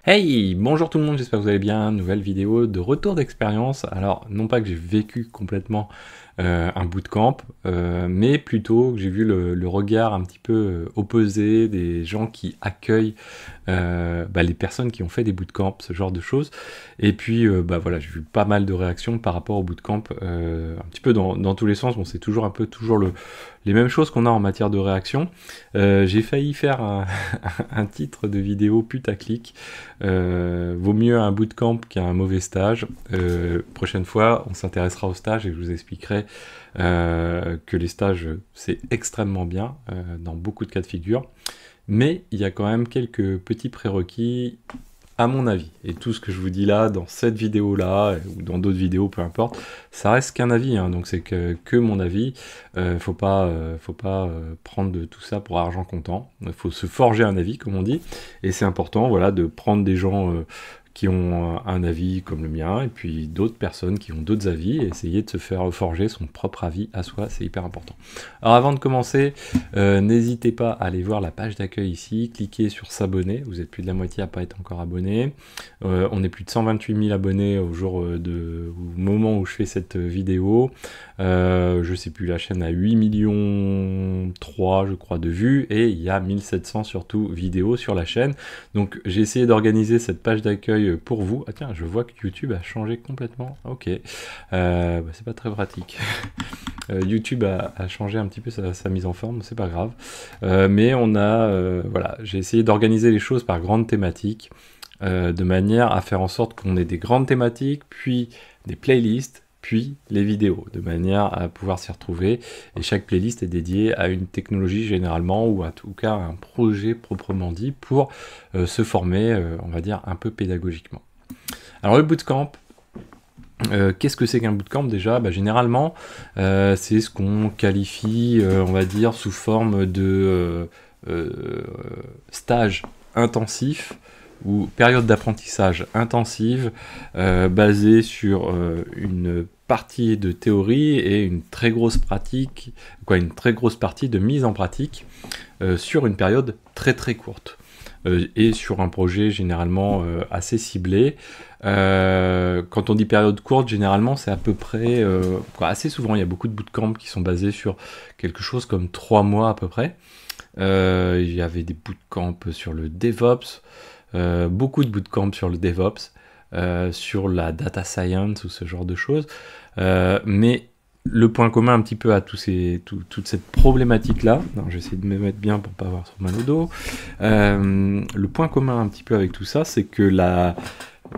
Hey, bonjour tout le monde, j'espère que vous allez bien. Nouvelle vidéo de retour d'expérience. Alors, non pas que j'ai vécu complètement un bootcamp, mais plutôt que j'ai vu le regard un petit peu opposé des gens qui accueillent les personnes qui ont fait des bootcamps, ce genre de choses. Et puis, voilà, j'ai vu pas mal de réactions par rapport au bootcamp, un petit peu dans tous les sens. Bon, c'est toujours un peu les mêmes choses qu'on a en matière de réaction. J'ai failli faire un titre de vidéo putaclic. Vaut mieux un bootcamp qu'un mauvais stage. Prochaine fois, on s'intéressera au stage et je vous expliquerai que les stages, c'est extrêmement bien dans beaucoup de cas de figure. Mais il y a quand même quelques petits prérequis à mon avis. Et tout ce que je vous dis là, dans cette vidéo-là, ou dans d'autres vidéos, peu importe, ça reste qu'un avis, hein, donc c'est que mon avis. Faut pas prendre de tout ça pour argent comptant. Il faut se forger un avis, comme on dit. Et c'est important, voilà, de prendre des gens qui ont un avis comme le mien, et puis d'autres personnes qui ont d'autres avis, et essayer de se faire forger son propre avis à soi, c'est hyper important. Alors avant de commencer, n'hésitez pas à aller voir la page d'accueil ici, cliquez sur s'abonner, vous êtes plus de la moitié à pas être encore abonné. On est plus de 128 000 abonnés au moment où je fais cette vidéo. Je sais plus, la chaîne a 8 millions 3 je crois de vues, et il y a 1700 surtout vidéos sur la chaîne. Donc j'ai essayé d'organiser cette page d'accueil pour vous. Ah tiens, je vois que YouTube a changé complètement. Ok, c'est pas très pratique. YouTube a changé un petit peu sa mise en forme, c'est pas grave. Mais voilà, j'ai essayé d'organiser les choses par grandes thématiques, de manière à faire en sorte qu'on ait des grandes thématiques, puis des playlists, puis les vidéos, de manière à pouvoir s'y retrouver. Et chaque playlist est dédiée à une technologie généralement, ou en tout cas à un projet proprement dit, pour se former, on va dire, un peu pédagogiquement. Alors le bootcamp, qu'est-ce que c'est qu'un bootcamp déjà? Généralement, c'est ce qu'on qualifie, on va dire, sous forme de stage intensif ou période d'apprentissage intensive, basée sur une partie de théorie et une très grosse partie de mise en pratique sur une période très très courte. Et sur un projet généralement assez ciblé. Quand on dit période courte, généralement c'est à peu près, assez souvent il y a beaucoup de bootcamps qui sont basés sur quelque chose comme 3 mois à peu près. Il y avait des bootcamps sur le DevOps, beaucoup de bootcamps sur le DevOps, sur la data science ou ce genre de choses. Mais le point commun un petit peu à toute cette problématique-là, j'essaie de me mettre bien pour pas avoir trop mal au dos, le point commun un petit peu avec tout ça, c'est que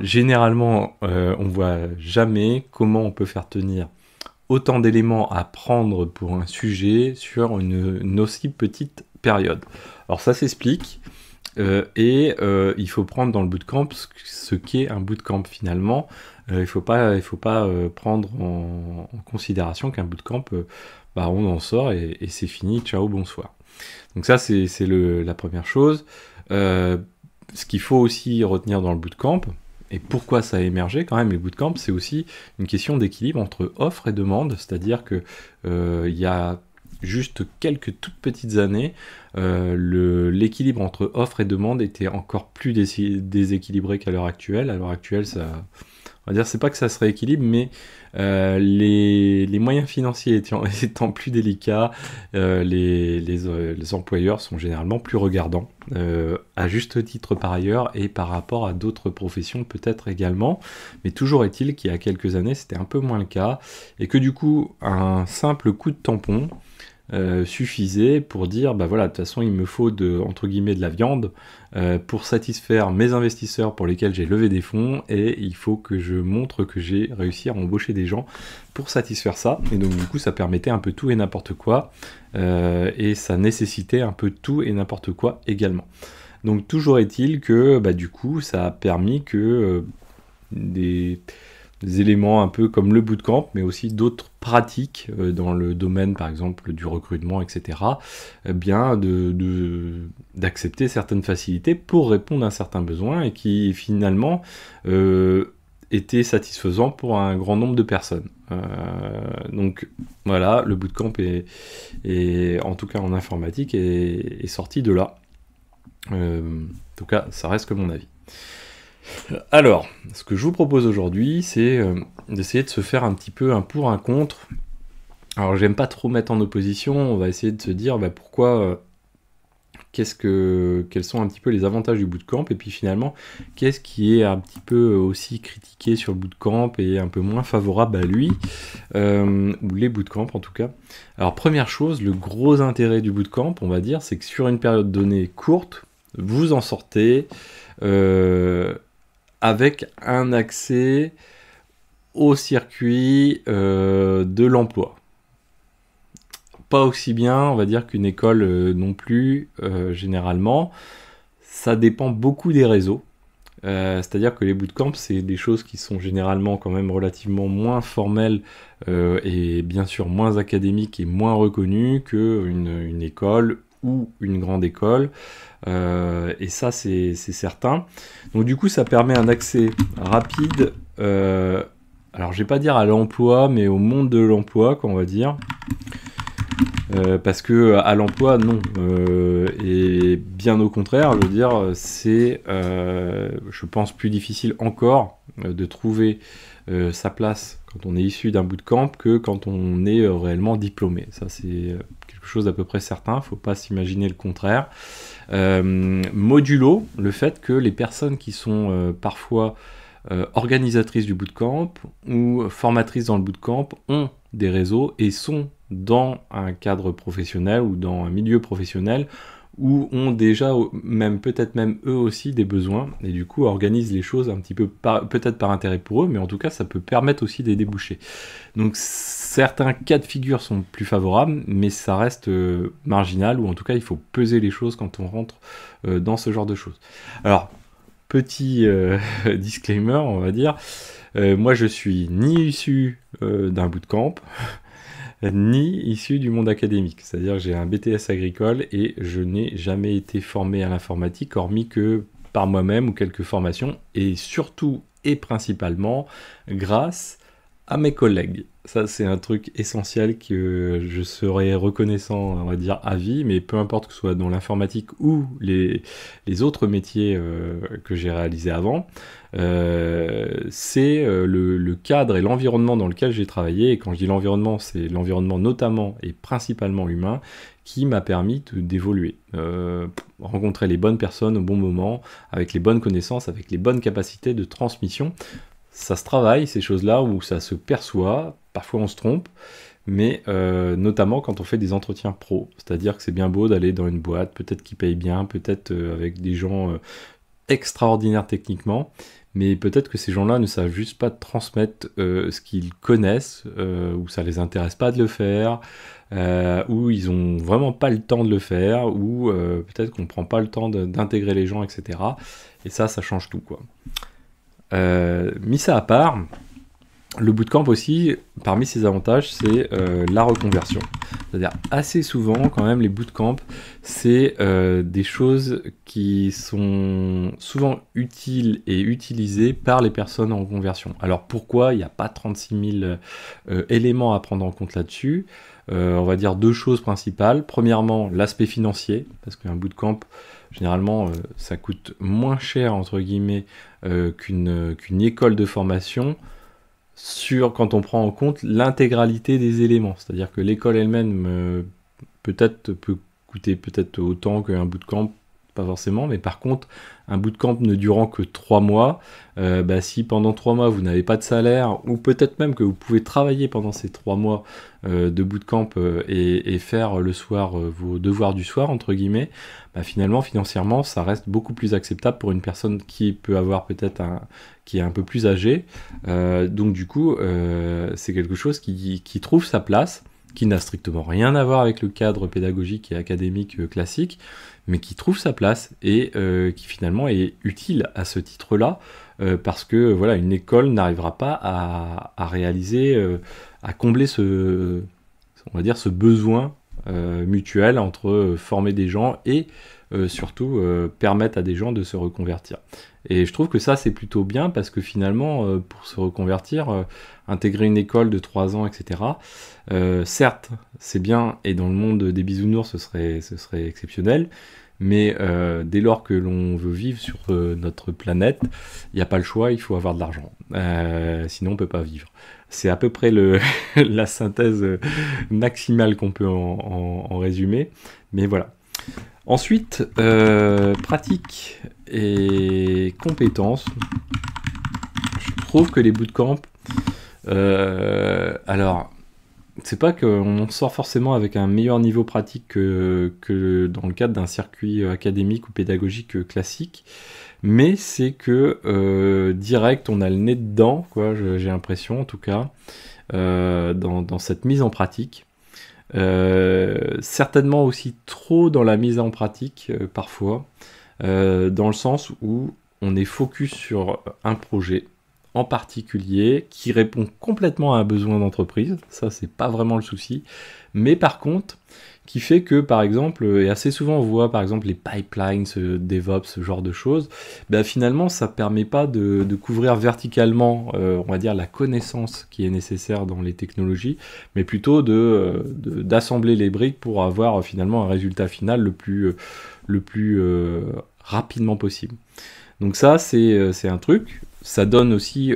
généralement, on voit jamais comment on peut faire tenir autant d'éléments à prendre pour un sujet sur une aussi petite période. Alors ça s'explique, il faut prendre dans le bootcamp ce qu'est un bootcamp finalement. Il faut pas prendre en considération qu'un bootcamp, on en sort et c'est fini, ciao, bonsoir. Donc ça, c'est la première chose. Ce qu'il faut aussi retenir dans le bootcamp, et pourquoi ça a émergé quand même, les bootcamps, c'est aussi une question d'équilibre entre offre et demande, c'est-à-dire que il y a juste quelques toutes petites années, l'équilibre entre offre et demande était encore plus déséquilibré qu'à l'heure actuelle. À l'heure actuelle, on va dire, c'est pas que ça se rééquilibre, mais les moyens financiers étant plus délicats, les employeurs sont généralement plus regardants, à juste titre par ailleurs, et par rapport à d'autres professions peut-être également, mais toujours est-il qu'il y a quelques années, c'était un peu moins le cas, et que du coup, un simple coup de tampon suffisait pour dire, voilà, de toute façon, il me faut entre guillemets de la viande pour satisfaire mes investisseurs pour lesquels j'ai levé des fonds, et il faut que je montre que j'ai réussi à embaucher des gens pour satisfaire ça. Et donc du coup, ça permettait un peu tout et n'importe quoi, et ça nécessitait un peu tout et n'importe quoi également. Donc toujours est-il que du coup, ça a permis que des éléments un peu comme le bootcamp, mais aussi d'autres pratiques dans le domaine, par exemple, du recrutement, etc., d'accepter certaines facilités pour répondre à certains besoins, et qui finalement étaient satisfaisants pour un grand nombre de personnes. Donc voilà, le bootcamp est en tout cas en informatique, est sorti de là. En tout cas, ça reste que mon avis. Alors, ce que je vous propose aujourd'hui, c'est d'essayer de se faire un petit peu un pour, un contre. Alors, j'aime pas trop mettre en opposition, on va essayer de se dire pourquoi, quels sont un petit peu les avantages du bootcamp, et puis finalement, qu'est-ce qui est un petit peu aussi critiqué sur le bootcamp et un peu moins favorable à lui, ou les bootcamps en tout cas. Alors, première chose, le gros intérêt du bootcamp, on va dire, c'est que sur une période donnée courte, vous en sortez avec un accès au circuit de l'emploi. Pas aussi bien, on va dire, qu'une école non plus, généralement. Ça dépend beaucoup des réseaux. C'est-à-dire que les bootcamps, c'est des choses qui sont généralement quand même relativement moins formelles et bien sûr moins académiques et moins reconnues qu'une école ou une grande école. Et ça, c'est certain. Donc du coup, ça permet un accès rapide, alors je vais pas dire à l'emploi, mais au monde de l'emploi, qu'on va dire. Parce que à l'emploi, non. Et bien au contraire, je veux dire, c'est, je pense, plus difficile encore de trouver sa place quand on est issu d'un bootcamp que quand on est réellement diplômé. Ça, c'est quelque chose d'à peu près certain. Faut pas s'imaginer le contraire. Modulo le fait que les personnes qui sont parfois organisatrices du bootcamp ou formatrices dans le bootcamp ont des réseaux et sont dans un cadre professionnel ou dans un milieu professionnel où ont déjà, peut-être même eux aussi, des besoins, et du coup organisent les choses un petit peu, peut-être par intérêt pour eux, mais en tout cas ça peut permettre aussi des débouchés. Donc certains cas de figure sont plus favorables, mais ça reste marginal, ou en tout cas il faut peser les choses quand on rentre dans ce genre de choses. Alors, petit disclaimer, on va dire, moi je suis ni issu d'un bootcamp, ni issu du monde académique. C'est-à-dire que j'ai un BTS agricole et je n'ai jamais été formé à l'informatique, hormis que par moi-même ou quelques formations, et surtout et principalement grâce à mes collègues. Ça, c'est un truc essentiel que je serais reconnaissant, on va dire, à vie, mais peu importe que ce soit dans l'informatique ou les autres métiers que j'ai réalisés avant, c'est le cadre et l'environnement dans lequel j'ai travaillé. Et quand je dis l'environnement, c'est l'environnement notamment et principalement humain qui m'a permis d'évoluer, rencontrer les bonnes personnes au bon moment, avec les bonnes connaissances, avec les bonnes capacités de transmission. Ça se travaille, ces choses-là, où ça se perçoit, parfois on se trompe, mais notamment quand on fait des entretiens pro. C'est-à-dire que c'est bien beau d'aller dans une boîte, peut-être qui paye bien, peut-être avec des gens extraordinaires techniquement, mais peut-être que ces gens-là ne savent juste pas transmettre ce qu'ils connaissent, ou ça les intéresse pas de le faire, ou ils ont vraiment pas le temps de le faire, ou peut-être qu'on prend pas le temps d'intégrer les gens, etc. Et ça change tout, quoi. Mis ça à part, le bootcamp aussi, parmi ses avantages, c'est la reconversion. C'est-à-dire assez souvent, quand même, les bootcamps, c'est des choses qui sont souvent utiles et utilisées par les personnes en reconversion. Alors pourquoi il n'y a pas 36 000 éléments à prendre en compte là-dessus? On va dire deux choses principales. Premièrement, l'aspect financier, parce qu'un bootcamp, généralement, ça coûte moins cher, entre guillemets, qu'une école de formation, quand on prend en compte l'intégralité des éléments. C'est-à-dire que l'école elle-même peut coûter peut-être autant qu'un bootcamp, pas forcément, mais par contre, un bootcamp ne durant que 3 mois, si pendant 3 mois vous n'avez pas de salaire, ou peut-être même que vous pouvez travailler pendant ces 3 mois de bootcamp et faire le soir vos devoirs du soir, entre guillemets, finalement, financièrement, ça reste beaucoup plus acceptable pour une personne qui peut avoir qui est un peu plus âgée. Donc du coup, c'est quelque chose qui trouve sa place, qui n'a strictement rien à voir avec le cadre pédagogique et académique classique, mais qui trouve sa place et qui finalement est utile à ce titre-là, parce que voilà, une école n'arrivera pas à réaliser, à combler on va dire, ce besoin mutuel entre former des gens et surtout permettre à des gens de se reconvertir. Et je trouve que ça c'est plutôt bien, parce que finalement pour se reconvertir, intégrer une école de 3 ans, etc., certes c'est bien, et dans le monde des bisounours ce serait exceptionnel, Mais dès lors que l'on veut vivre sur notre planète, il n'y a pas le choix, il faut avoir de l'argent. Sinon, on ne peut pas vivre. C'est à peu près la synthèse maximale qu'on peut en résumer. Mais voilà. Ensuite, pratique et compétences. Je trouve que les bootcamps, alors, c'est pas qu'on en sort forcément avec un meilleur niveau pratique que dans le cadre d'un circuit académique ou pédagogique classique, mais c'est que direct, on a le nez dedans, quoi, j'ai l'impression en tout cas, dans cette mise en pratique. Certainement aussi trop dans la mise en pratique parfois, dans le sens où on est focus sur un projet en particulier qui répond complètement à un besoin d'entreprise, ça c'est pas vraiment le souci, mais par contre qui fait que par exemple, et assez souvent on voit par exemple les pipelines, DevOps, ce genre de choses, ben finalement ça permet pas de couvrir verticalement, on va dire, la connaissance qui est nécessaire dans les technologies, mais plutôt d'assembler les briques pour avoir finalement un résultat final le plus rapidement possible. Donc ça c'est un truc, ça donne aussi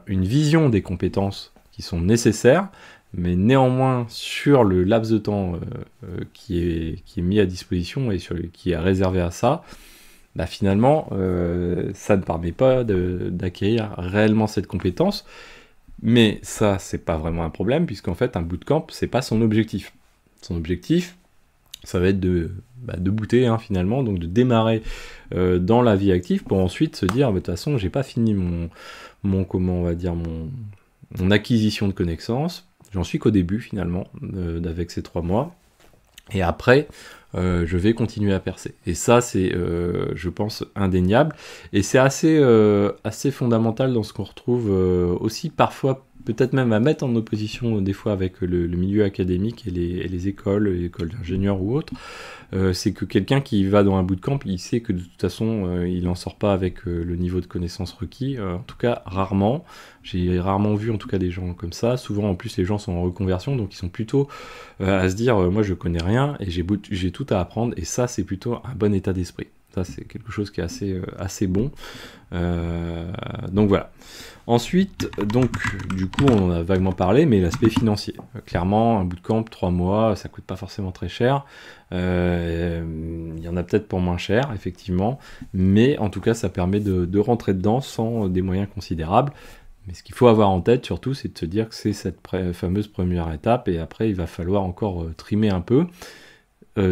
une vision des compétences qui sont nécessaires, mais néanmoins sur le laps de temps qui est mis à disposition et qui est réservé à ça, bah finalement ça ne permet pas d'acquérir réellement cette compétence, mais ça c'est pas vraiment un problème puisqu'en fait un bootcamp c'est pas son objectif. Son objectif ça va être de booter finalement, donc de démarrer dans la vie active pour ensuite se dire de toute façon j'ai pas fini mon acquisition de connaissances. J'en suis qu'au début finalement, avec ces 3 mois. Et après, je vais continuer à percer. Et ça, c'est, je pense, indéniable. Et c'est assez fondamental dans ce qu'on retrouve aussi parfois, peut-être même à mettre en opposition des fois avec le milieu académique et les écoles d'ingénieurs ou autres. C'est que quelqu'un qui va dans un bootcamp, il sait que de toute façon, il n'en sort pas avec le niveau de connaissance requis. En tout cas, rarement. J'ai rarement vu en tout cas des gens comme ça. Souvent, en plus, les gens sont en reconversion, donc ils sont plutôt à se dire, moi, je connais rien et j'ai tout à apprendre. Et ça, c'est plutôt un bon état d'esprit. Ça, c'est quelque chose qui est assez bon. Donc voilà. Ensuite, donc, du coup, on en a vaguement parlé, mais l'aspect financier. Clairement, un bootcamp, 3 mois, ça coûte pas forcément très cher. Il y en a peut-être pour moins cher, effectivement. Mais en tout cas, ça permet de rentrer dedans sans des moyens considérables. Mais ce qu'il faut avoir en tête, surtout, c'est de se dire que c'est cette fameuse première étape. Et après, il va falloir encore trimer un peu.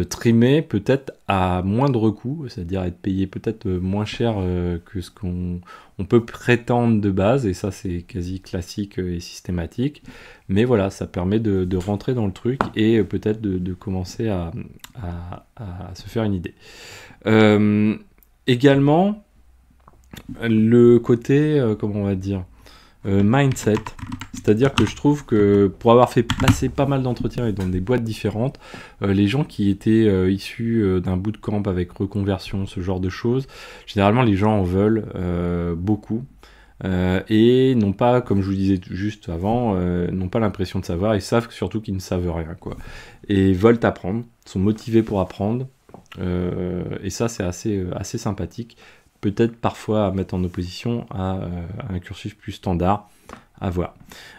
Trimer peut-être à moindre coût, c'est-à-dire être payé peut-être moins cher que ce qu'on peut prétendre de base, et ça c'est quasi classique et systématique, mais voilà, ça permet de rentrer dans le truc et peut-être de commencer à se faire une idée. Également, le côté, comment on va dire, mindset, c'est-à-dire que je trouve que pour avoir fait passer pas mal d'entretiens et dans des boîtes différentes, les gens qui étaient issus d'un bootcamp avec reconversion, ce genre de choses, généralement les gens en veulent beaucoup et n'ont pas, comme je vous disais juste avant, n'ont pas l'impression de savoir, ils savent surtout qu'ils ne savent rien, quoi, et veulent apprendre, sont motivés pour apprendre, et ça c'est assez sympathique. Peut-être parfois à mettre en opposition à un cursus plus standard, à voir.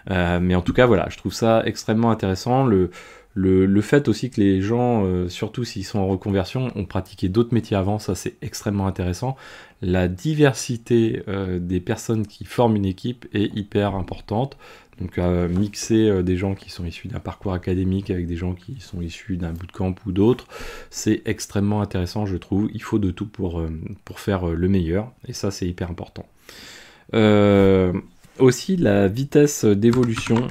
Mais en tout cas, voilà, je trouve ça extrêmement intéressant. Le fait aussi que les gens, surtout s'ils sont en reconversion, ont pratiqué d'autres métiers avant, ça c'est extrêmement intéressant. La diversité des personnes qui forment une équipe est hyper importante. Donc mixer des gens qui sont issus d'un parcours académique avec des gens qui sont issus d'un bootcamp ou d'autres, c'est extrêmement intéressant, je trouve. Il faut de tout pour faire le meilleur, et ça c'est hyper important. Aussi la vitesse d'évolution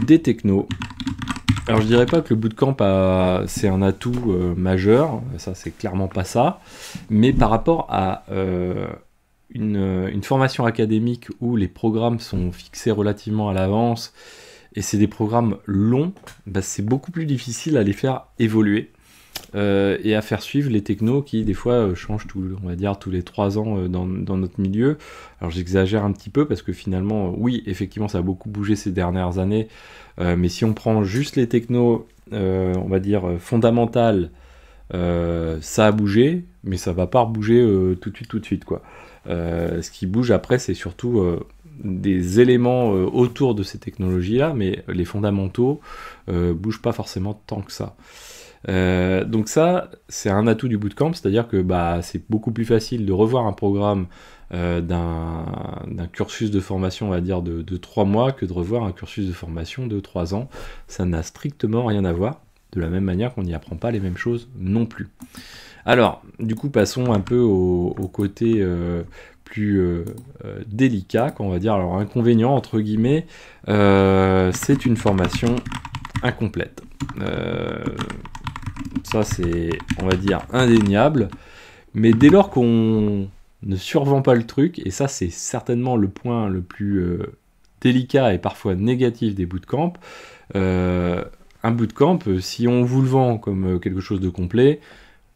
des technos. Alors je dirais pas que le bootcamp c'est un atout majeur, ça c'est clairement pas ça, mais par rapport à une formation académique où les programmes sont fixés relativement à l'avance et c'est des programmes longs, bah c'est beaucoup plus difficile à les faire évoluer et à faire suivre les technos qui des fois changent on va dire tous les 3 ans dans notre milieu. Alors j'exagère un petit peu parce que finalement oui effectivement ça a beaucoup bougé ces dernières années, mais si on prend juste les technos on va dire fondamentales Ça a bougé, mais ça va pas rebouger tout de suite, quoi. Ce qui bouge après, c'est surtout des éléments autour de ces technologies-là, mais les fondamentaux bougent pas forcément tant que ça. Donc ça, c'est un atout du bootcamp, c'est-à-dire que c'est beaucoup plus facile de revoir un programme d'un cursus de formation, on va dire, de 3 mois que de revoir un cursus de formation de 3 ans. Ça n'a strictement rien à voir, de la même manière qu'on n'y apprend pas les mêmes choses non plus. Alors, du coup, passons un peu au côté plus délicat, on va dire. Alors, inconvénient, entre guillemets, c'est une formation incomplète. Ça, c'est, on va dire, indéniable. Mais dès lors qu'on ne survend pas le truc, et ça, c'est certainement le point le plus délicat et parfois négatif des bootcamps, un bootcamp, si on vous le vend comme quelque chose de complet,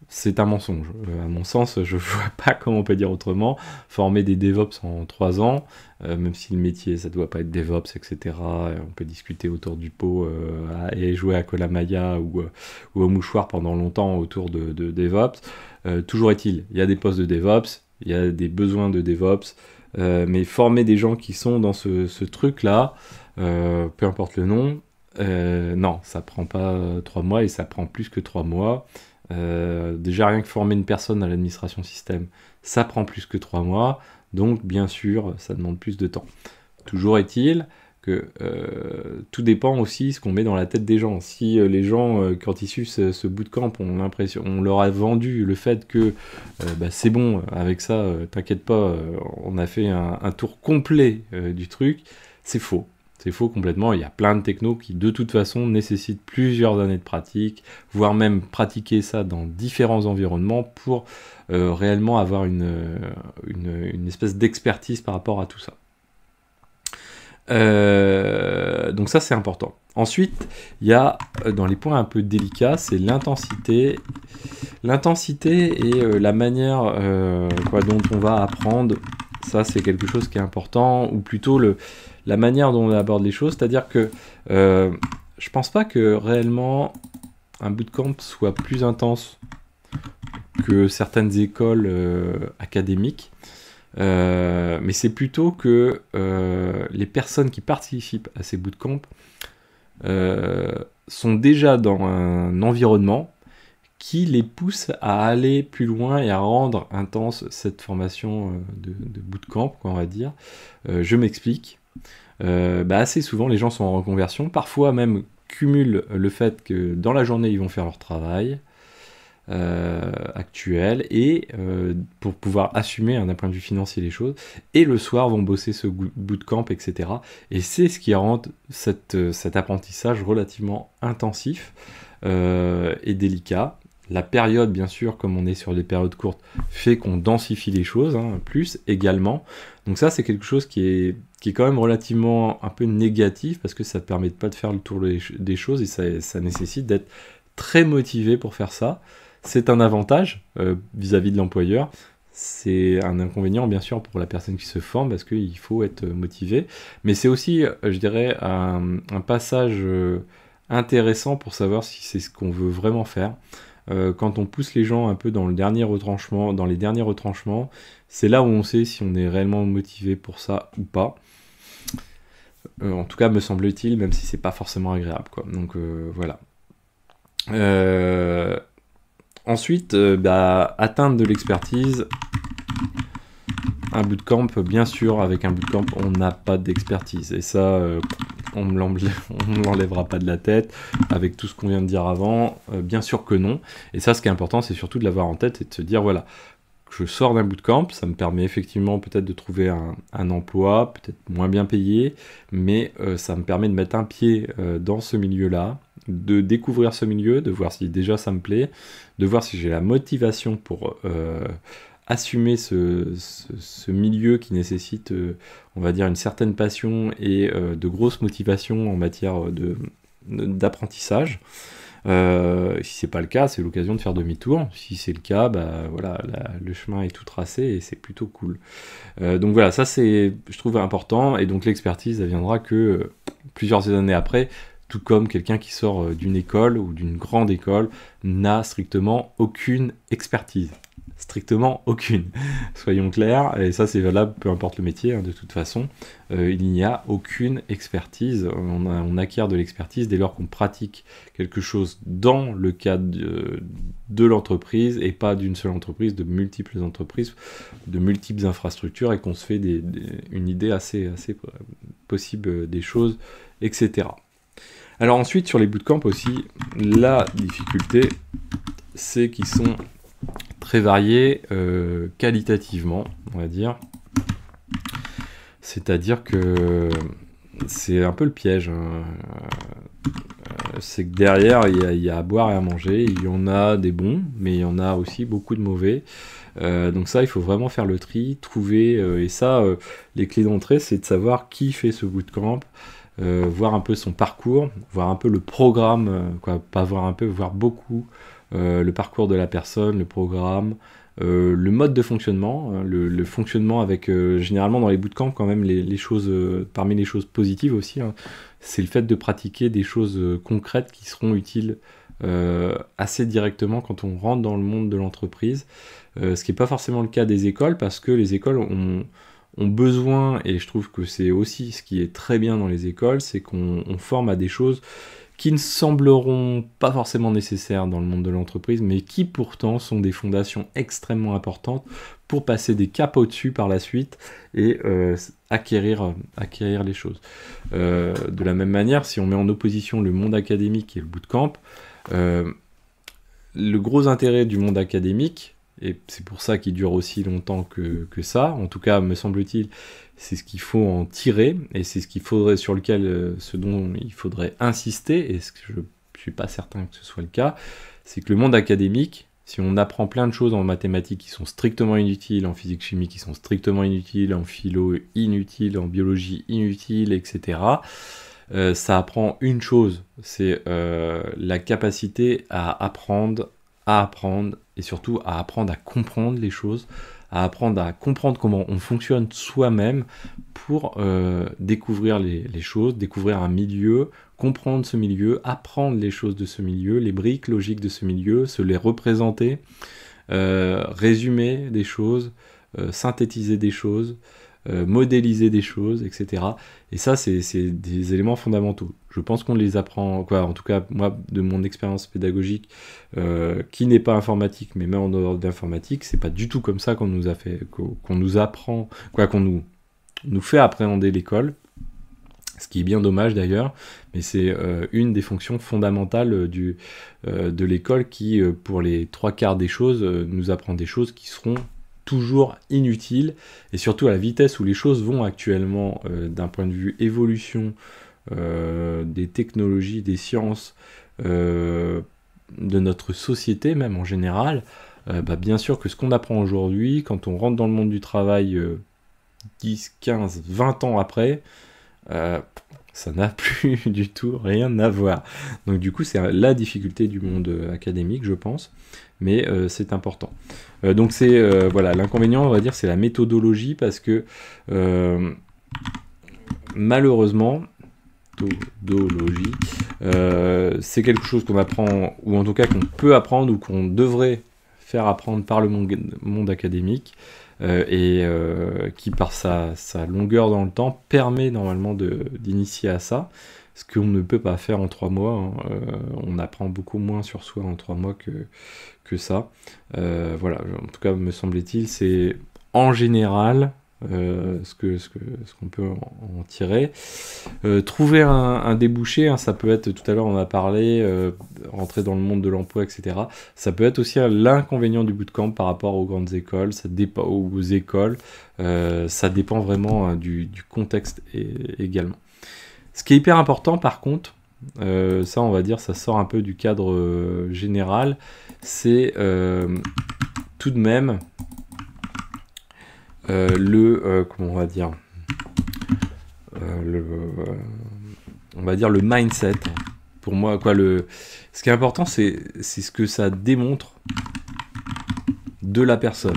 c'est un mensonge. À mon sens, je ne vois pas comment on peut dire autrement. Former des DevOps en 3 ans, même si le métier, ça ne doit pas être DevOps, etc. On peut discuter autour du pot et jouer à Kolamaya ou au mouchoir pendant longtemps autour de DevOps. Toujours est-il, il y a des postes de DevOps, il y a des besoins de DevOps, mais former des gens qui sont dans ce truc-là, peu importe le nom, non, ça prend pas 3 mois et ça prend plus que 3 mois. Déjà rien que former une personne à l'administration système, ça prend plus que 3 mois, donc bien sûr ça demande plus de temps. Toujours est-il que tout dépend aussi de ce qu'on met dans la tête des gens. Si les gens, quand ils suivent ce bootcamp, on leur a vendu le fait que c'est bon, avec ça, t'inquiète pas, on a fait un tour complet du truc, c'est faux. C'est faux complètement, il y a plein de technos qui de toute façon nécessitent plusieurs années de pratique, voire même pratiquer ça dans différents environnements pour réellement avoir une espèce d'expertise par rapport à tout ça. Donc ça c'est important. Ensuite, il y a dans les points un peu délicats, c'est l'intensité. L'intensité et la manière dont on va apprendre, ça c'est quelque chose qui est important, ou plutôt la manière dont on aborde les choses, c'est-à-dire que je pense pas que réellement un bootcamp soit plus intense que certaines écoles académiques, mais c'est plutôt que les personnes qui participent à ces bootcamps sont déjà dans un environnement qui les pousse à aller plus loin et à rendre intense cette formation de bootcamp, on va dire. Je m'explique. Assez souvent, les gens sont en reconversion, parfois même cumulent le fait que dans la journée, ils vont faire leur travail actuel et pour pouvoir assumer d'un point de vue financier les choses, et le soir vont bosser ce bootcamp, etc. Et c'est ce qui rend cet apprentissage relativement intensif et délicat. La période, bien sûr, comme on est sur des périodes courtes, fait qu'on densifie les choses, plus également. Donc ça, c'est quelque chose qui est quand même relativement un peu négatif, parce que ça ne permet pas de faire le tour des choses, et ça nécessite d'être très motivé pour faire ça. C'est un avantage vis-à-vis de l'employeur. C'est un inconvénient, bien sûr, pour la personne qui se forme, parce qu'il faut être motivé. Mais c'est aussi, je dirais, un passage intéressant pour savoir si c'est ce qu'on veut vraiment faire. Quand on pousse les gens un peu dans les derniers retranchements, c'est là où on sait si on est réellement motivé pour ça ou pas. En tout cas, me semble-t-il, même si c'est pas forcément agréable, quoi. Donc voilà. Ensuite, atteindre de l'expertise. Un bootcamp, bien sûr, avec un bootcamp, on n'a pas d'expertise. Et ça, on ne l'enlèvera pas de la tête avec tout ce qu'on vient de dire avant. Bien sûr que non. Et ça, ce qui est important, c'est surtout de l'avoir en tête et de se dire, voilà, je sors d'un bootcamp, ça me permet effectivement peut-être de trouver un emploi, peut-être moins bien payé, mais ça me permet de mettre un pied dans ce milieu-là, de découvrir ce milieu, de voir si déjà ça me plaît, de voir si j'ai la motivation pour assumer ce milieu qui nécessite, on va dire, une certaine passion et de grosses motivations en matière d'apprentissage. Si c'est pas le cas, c'est l'occasion de faire demi-tour. Si c'est le cas, voilà, le chemin est tout tracé et c'est plutôt cool. Donc voilà, ça c'est, je trouve, important. Et donc l'expertise, elle viendra que plusieurs années après, tout comme quelqu'un qui sort d'une école ou d'une grande école n'a strictement aucune expertise. Strictement aucune. Soyons clairs, et ça c'est valable peu importe le métier, hein, de toute façon, il n'y a aucune expertise. On acquiert de l'expertise dès lors qu'on pratique quelque chose dans le cadre de l'entreprise et pas d'une seule entreprise, de multiples entreprises, de multiples infrastructures et qu'on se fait une idée assez possible des choses, etc. Alors ensuite sur les bootcamps aussi, la difficulté c'est qu'ils sont très variés qualitativement, on va dire. C'est-à-dire que c'est un peu le piège. Hein. C'est que derrière, il y a à boire et à manger. Il y en a des bons, mais il y en a aussi beaucoup de mauvais. Donc ça, il faut vraiment faire le tri, trouver... et ça, les clés d'entrée, c'est de savoir qui fait ce bootcamp, voir un peu son parcours, voir un peu le programme, pas voir un peu, voir beaucoup le parcours de la personne, le programme, le mode de fonctionnement, le fonctionnement avec généralement dans les bootcamps quand même les choses, parmi les choses positives aussi, hein, c'est le fait de pratiquer des choses concrètes qui seront utiles assez directement quand on rentre dans le monde de l'entreprise, ce qui n'est pas forcément le cas des écoles parce que les écoles ont besoin, et je trouve que c'est aussi ce qui est très bien dans les écoles, c'est qu'on forme à des choses qui ne sembleront pas forcément nécessaires dans le monde de l'entreprise, mais qui pourtant sont des fondations extrêmement importantes pour passer des caps au-dessus par la suite et acquérir les choses. De la même manière, si on met en opposition le monde académique et le bootcamp, le gros intérêt du monde académique, et c'est pour ça qu'il dure aussi longtemps que ça, en tout cas me semble-t-il, c'est ce qu'il faut en tirer, et c'est ce dont il faudrait insister, et ce que je ne suis pas certain que ce soit le cas, c'est que le monde académique, si on apprend plein de choses en mathématiques qui sont strictement inutiles, en physique-chimie qui sont strictement inutiles, en philo inutiles, en biologie inutiles, etc., ça apprend une chose, c'est la capacité à apprendre, et surtout à apprendre à comprendre les choses, à apprendre à comprendre comment on fonctionne soi-même pour découvrir les choses, découvrir un milieu, comprendre ce milieu, apprendre les choses de ce milieu, les briques logiques de ce milieu, se les représenter, résumer des choses, synthétiser des choses, modéliser des choses, etc. Et ça, c'est des éléments fondamentaux. Je pense qu'on les apprend, en tout cas, moi, de mon expérience pédagogique, qui n'est pas informatique, mais même en dehors d'informatique, c'est pas du tout comme ça qu'on nous apprend, qu'on nous fait appréhender l'école, ce qui est bien dommage d'ailleurs, mais c'est une des fonctions fondamentales de l'école qui, pour les 3/4 des choses, nous apprend des choses qui seront toujours inutile, et surtout à la vitesse où les choses vont actuellement, d'un point de vue évolution des technologies, des sciences, de notre société même en général, bien sûr que ce qu'on apprend aujourd'hui, quand on rentre dans le monde du travail 10, 15, 20 ans après, ça n'a plus du tout rien à voir. Donc du coup, c'est la difficulté du monde académique, je pense, mais c'est important. Donc c'est voilà, l'inconvénient, on va dire, c'est la méthodologie, parce que malheureusement, c'est quelque chose qu'on apprend, ou en tout cas qu'on peut apprendre, ou qu'on devrait faire apprendre par le monde académique, et qui par sa longueur dans le temps permet normalement d'initier à ça, ce qu'on ne peut pas faire en 3 mois, hein. On apprend beaucoup moins sur soi en 3 mois que ça. Voilà, en tout cas me semble-t-il, c'est en général ce qu'on peut en tirer. Trouver un débouché, hein, ça peut être, tout à l'heure on a parlé, rentrer dans le monde de l'emploi, etc. Ça peut être aussi l'inconvénient du bootcamp par rapport aux grandes écoles, aux écoles, ça dépend vraiment du contexte également. Ce qui est hyper important par contre, ça on va dire, ça sort un peu du cadre général, c'est tout de même comment on va dire, on va dire le mindset. Pour moi, ce qui est important, c'est ce que ça démontre de la personne.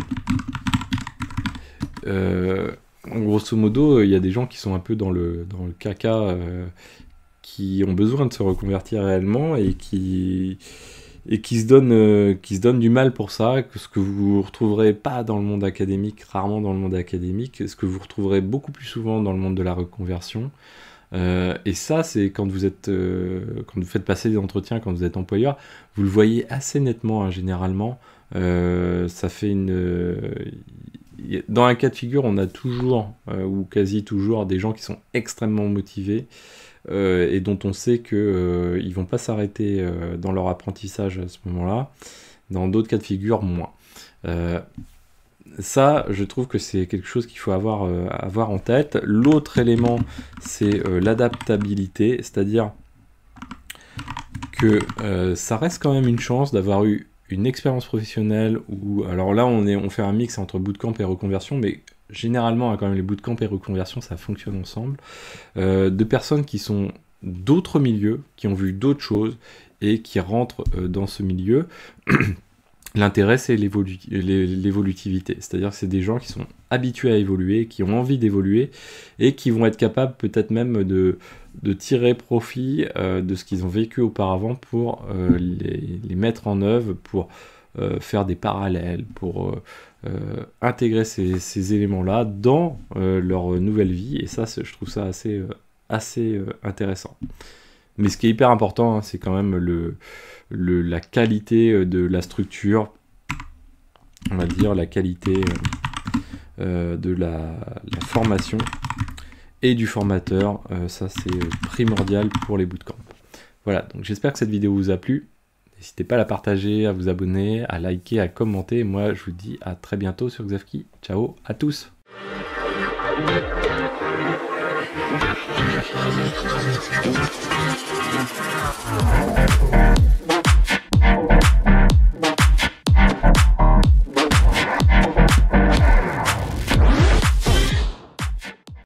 Grosso modo, il y a des gens qui sont un peu dans le caca, qui ont besoin de se reconvertir réellement et qui se donnent du mal pour ça, ce que vous retrouverez pas dans le monde académique, rarement dans le monde académique, ce que vous retrouverez beaucoup plus souvent dans le monde de la reconversion. Et ça, c'est quand vous faites passer des entretiens, quand vous êtes employeur, vous le voyez assez nettement, hein, généralement. Ça fait dans un cas de figure, on a toujours, ou quasi toujours, des gens qui sont extrêmement motivés et dont on sait qu'ils ne vont pas s'arrêter dans leur apprentissage à ce moment-là. Dans d'autres cas de figure, moins. Ça, je trouve que c'est quelque chose qu'il faut avoir en tête. L'autre élément, c'est l'adaptabilité, c'est-à-dire que ça reste quand même une chance d'avoir eu une expérience professionnelle où, alors là on fait un mix entre bootcamp et reconversion, mais généralement quand même les bootcamp et reconversion ça fonctionne ensemble, de personnes qui sont d'autres milieux, qui ont vu d'autres choses et qui rentrent dans ce milieu. L'intérêt, c'est l'évolutivité, c'est-à-dire que c'est des gens qui sont habitués à évoluer, qui ont envie d'évoluer et qui vont être capables peut-être même de tirer profit de ce qu'ils ont vécu auparavant pour les mettre en œuvre, pour faire des parallèles, pour intégrer ces éléments-là dans leur nouvelle vie, et ça, je trouve ça assez intéressant. Mais ce qui est hyper important, hein, c'est quand même la qualité de la structure, on va dire la qualité de la formation et du formateur. Ça, c'est primordial pour les bootcamps. Voilà, donc j'espère que cette vidéo vous a plu. N'hésitez pas à la partager, à vous abonner, à liker, à commenter. Moi, je vous dis à très bientôt sur Xavki. Ciao à tous.